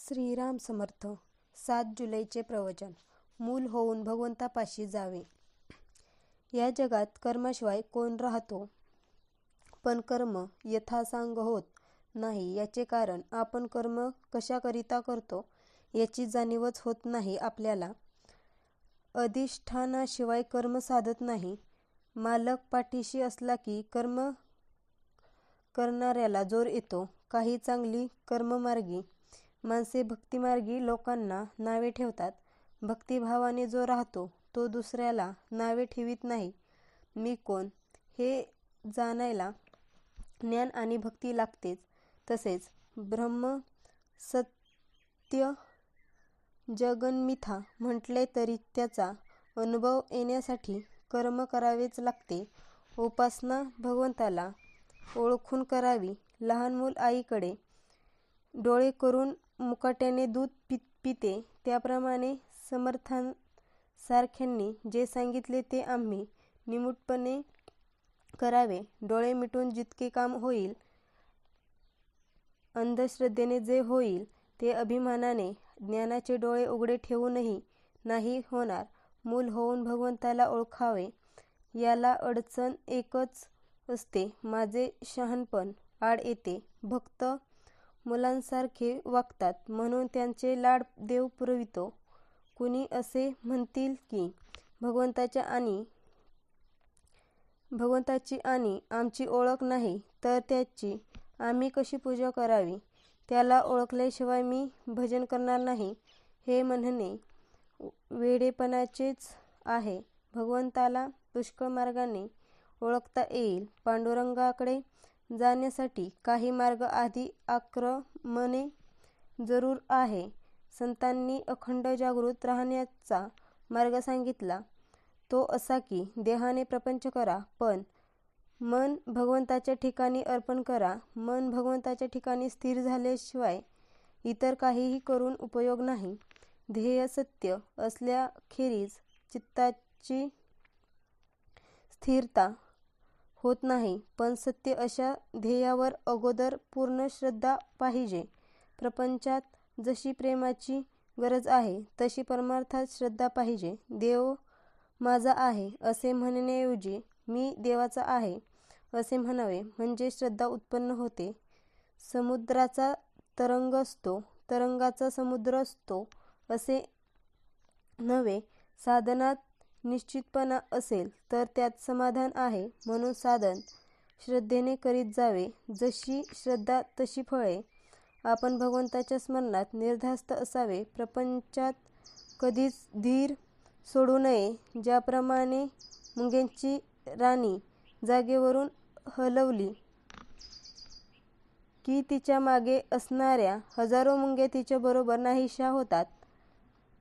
श्रीराम समर्थ. 7 जुलैचे प्रवचन. मूल होऊन भगवंतापाशी जावे. या जगात कर्माशिवाय कोण राहतो? पण कर्म यथासांग होत नाही. याचे कारण आपण कर्म कशाकरिता करतो याची जाणीवच होत नाही आपल्याला. अधिष्ठानाशिवाय कर्म साधत नाही. मालक पाठीशी असला की कर्म करणाऱ्याला जोर येतो. काही चांगली कर्ममार्गी माणसे भक्तिमार्गी लोकांना नावे ठेवतात. भक्तिभावाने जो राहतो तो दुसऱ्याला नावे ठेवीत नाही. मी कोण हे जाणायला ज्ञान आणि भक्ती लागतेच. तसेच ब्रह्म सत्य जगन्मिथा म्हटले तरी त्याचा अनुभव येण्यासाठी कर्म करावेच लागते. उपासना भगवंताला ओळखून करावी. लहान मूल आईकडे डोळे करून मुकाट्याने दूध पिते त्याप्रमाणे समर्थांसारख्यांनी जे सांगितले ते आम्ही निमूटपणे करावे. डोळे मिटून जितके काम होईल, अंधश्रद्धेने जे होईल ते अभिमानाने ज्ञानाचे डोळे उघडे ठेवूनही नाही होणार. मूल होऊन भगवंताला ओळखावे याला अडचण एकच असते, माझे शहाणपण आड येते. भक्त मुलांसारखे वागतात म्हणून त्यांचे लाड देव पुरवितो. कुणी असे म्हणतील की भगवंताची आणि आमची ओळख नाही तर त्याची आम्ही कशी पूजा करावी? त्याला ओळखल्याशिवाय मी भजन करणार नाही हे म्हणणे वेडेपणाचेच आहे. भगवंताला पुष्कळ मार्गाने ओळखता येईल. पांडुरंगाकडे जाण्यासाठी काही मार्ग आधी आक्रमणे जरूर आहे. संतांनी अखंड जागृत राहण्याचा मार्ग सांगितला तो असा की देहाने प्रपंच करा पण मन भगवंताच्या ठिकाणी अर्पण करा. मन भगवंताच्या ठिकाणी स्थिर झाल्याशिवाय इतर काहीही करून उपयोग नाही. ध्येय सत्य असल्याखेरीज चित्ताची स्थिरता होत नाही. पण सत्य अशा ध्येयावर अगोदर पूर्ण श्रद्धा पाहिजे. प्रपंचात जशी प्रेमाची गरज आहे तशी परमार्थात श्रद्धा पाहिजे. देव माझा आहे असे म्हणण्याऐवजी मी देवाचा आहे असे म्हणावे म्हणजे श्रद्धा उत्पन्न होते. समुद्राचा तरंग असतो, तरंगाचा समुद्र असतो असे नव्हे. साधनात निश्चितपणा असेल तर त्यात समाधान आहे. म्हणून साधन श्रद्धेने करीत जावे. जशी श्रद्धा तशी फळे. आपण भगवंताच्या स्मरणात निर्धास्त असावे. प्रपंचात कधीच धीर सोडू नये. ज्याप्रमाणे मुंग्यांची राणी जागेवरून हलवली की तिच्या मागे असणाऱ्या हजारो मुंग्या तिच्याबरोबर नाहीशा होतात,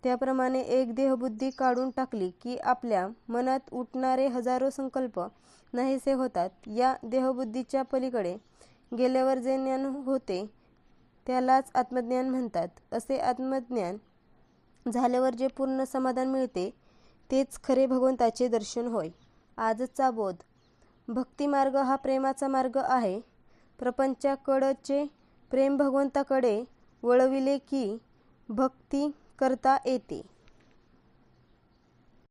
त्याप्रमाणे एक देहबुद्धी काढून टाकली की आपल्या मनात उठणारे हजारो संकल्प नाहीसे होतात. या देहबुद्धीच्या पलीकडे गेल्यावर जे ज्ञान होते त्यालाच आत्मज्ञान म्हणतात. असे आत्मज्ञान झाल्यावर जे पूर्ण समाधान मिळते तेच खरे भगवंताचे दर्शन होय. आजचा बोध. भक्तिमार्ग हा प्रेमाचा मार्ग आहे. प्रपंचाकडचे प्रेम भगवंताकडे वळविले की भक्ती करता येते.